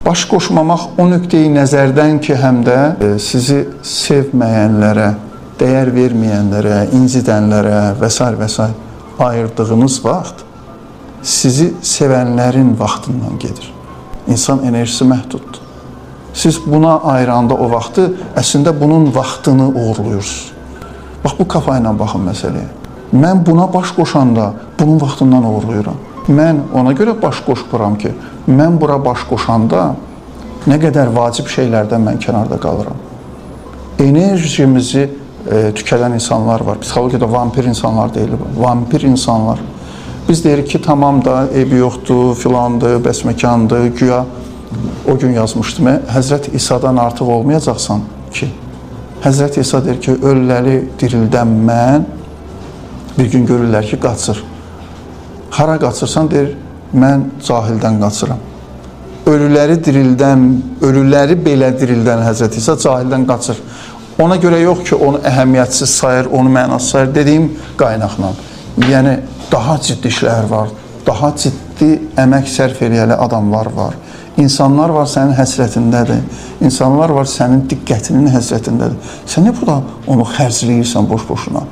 Baş qoşmamaq o nöqteyi nəzərdən ki, həm də sizi sevməyənlərə, dəyər verməyənlərə, incidənlərə və s. ayırdığınız vaxt sizi sevənlərin vaxtından gedir. İnsan enerjisi məhduddur. Siz buna ayıranda o vaxtı, əslində bunun vaxtını uğurluyursunuz. Bax, bu kafa ilə baxın məsələyə. Mən buna baş qoşanda bunun vaxtından uğurluyuram. Mən ona görə baş qoşmuram ki, mən bura baş qoşanda nə qədər vacib şeylərdən mən kənarda qalıram. Enerjimizi tükələn insanlar var. Psixologiyada vampir insanlar deyilir. Vampir insanlar. Biz deyirik ki, tamam da evi yoxdur, filandır, bəsməkandır, güya o gün yazmışdım. Həzrət İsa'dan artıq olmayacaqsan ki, Həzrət İsa deyir ki, ölüləri dirildən mən, bir gün görürlər ki, qaçır. Hara qaçırsan, deyir, mən cahildən qaçıram. Ölüləri belə dirildən Həzrət İsa cahildən qaçır. Ona görə yox ki, onu əhəmiyyətsiz sayır, onu mənasız sayır, dediyim qaynaqla. Yəni, daha ciddi işlər var, daha ciddi əmək sərf eləyəli adamlar var. İnsanlar var sənin həsrətindədir, insanlar var sənin diqqətinin həsrətindədir. Sən nə bu da onu xərcləyirsən boş-boşuna?